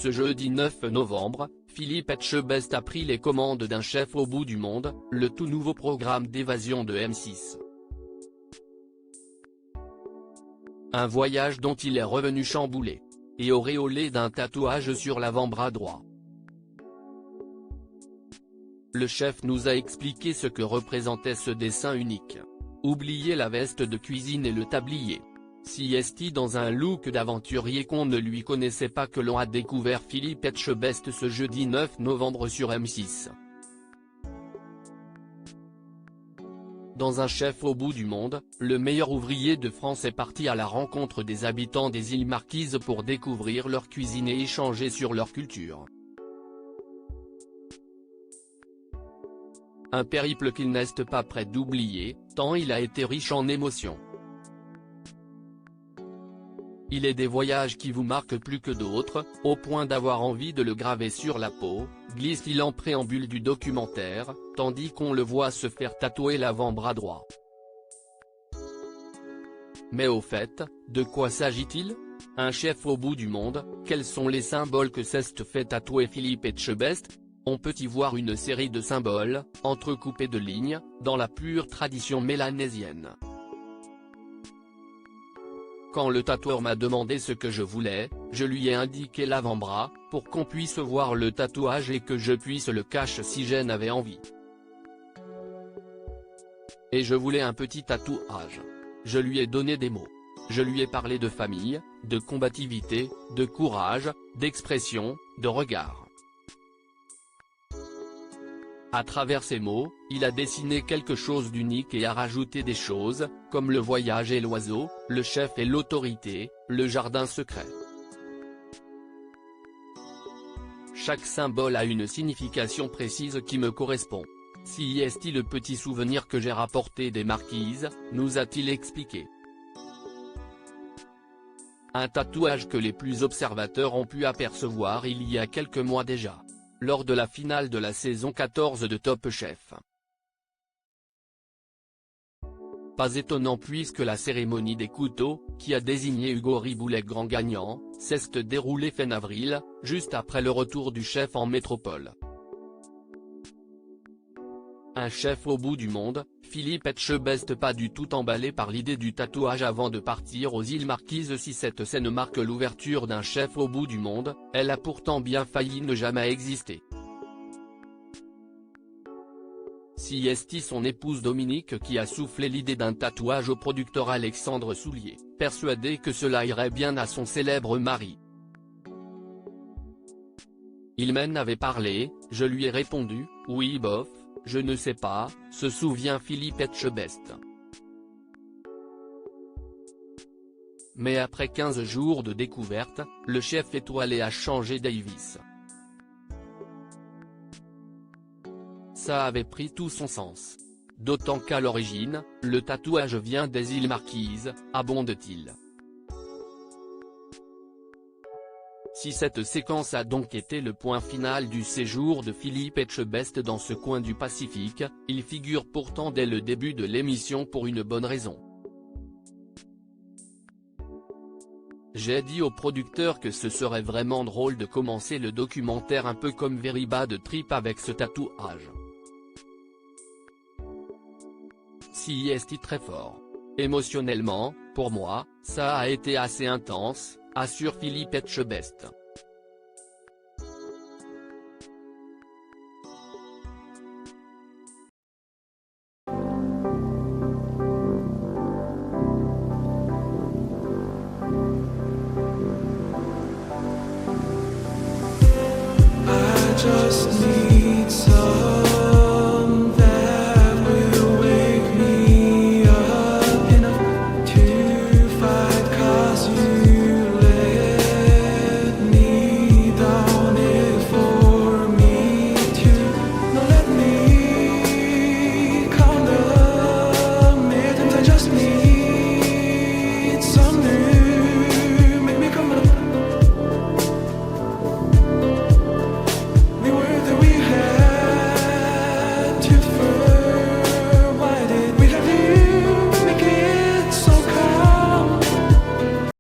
Ce jeudi 9 novembre, Philippe Etchebest a pris les commandes d'un chef au bout du monde, le tout nouveau programme d'évasion de M6. Un voyage dont il est revenu chamboulé et auréolé d'un tatouage sur l'avant-bras droit. Le chef nous a expliqué ce que représentait ce dessin unique. Oubliez la veste de cuisine et le tablier. Si est-il dans un look d'aventurier qu'on ne lui connaissait pas que l'on a découvert Philippe Etchebest ce jeudi 9 novembre sur M6. Dans un chef au bout du monde, le meilleur ouvrier de France est parti à la rencontre des habitants des îles Marquises pour découvrir leur cuisine et échanger sur leur culture. Un périple qu'il n'est pas prêt d'oublier, tant il a été riche en émotions. Il est des voyages qui vous marquent plus que d'autres, au point d'avoir envie de le graver sur la peau, glisse-t-il en préambule du documentaire, tandis qu'on le voit se faire tatouer l'avant-bras droit. Mais au fait, de quoi s'agit-il? Un chef au bout du monde, quels sont les symboles que s'est fait tatouer Philippe Etchebest? On peut y voir une série de symboles, entrecoupés de lignes, dans la pure tradition mélanésienne. Quand le tatoueur m'a demandé ce que je voulais, je lui ai indiqué l'avant-bras, pour qu'on puisse voir le tatouage et que je puisse le cacher si j'en avais envie. Et je voulais un petit tatouage. Je lui ai donné des mots. Je lui ai parlé de famille, de combativité, de courage, d'expression, de regard. À travers ces mots, il a dessiné quelque chose d'unique et a rajouté des choses, comme le voyage et l'oiseau, le chef et l'autorité, le jardin secret. Chaque symbole a une signification précise qui me correspond. Si est-il le petit souvenir que j'ai rapporté des Marquises, nous a-t-il expliqué. Un tatouage que les plus observateurs ont pu apercevoir il y a quelques mois déjà, lors de la finale de la saison 14 de Top Chef. Pas étonnant puisque la cérémonie des couteaux, qui a désigné Hugo Riboulet grand gagnant, s'est déroulée fin avril, juste après le retour du chef en métropole. Un chef au bout du monde, Philippe Etchebest pas du tout emballé par l'idée du tatouage avant de partir aux îles Marquises. Si cette scène marque l'ouverture d'un chef au bout du monde, elle a pourtant bien failli ne jamais exister. Si est son épouse Dominique qui a soufflé l'idée d'un tatouage au producteur Alexandre Soulier, persuadé que cela irait bien à son célèbre mari. Il m'en avait parlé, je lui ai répondu, oui bof. Je ne sais pas, se souvient Philippe Etchebest. Mais après 15 jours de découverte, le chef étoilé a changé d'avis. Ça avait pris tout son sens. D'autant qu'à l'origine, le tatouage vient des îles Marquises, abonde-t-il. Si cette séquence a donc été le point final du séjour de Philippe Etchebest dans ce coin du Pacifique, il figure pourtant dès le début de l'émission pour une bonne raison. J'ai dit au producteur que ce serait vraiment drôle de commencer le documentaire un peu comme Very Bad Trip avec ce tatouage. Si est très fort. Émotionnellement, pour moi, ça a été assez intense, assure Philippe Etchebest.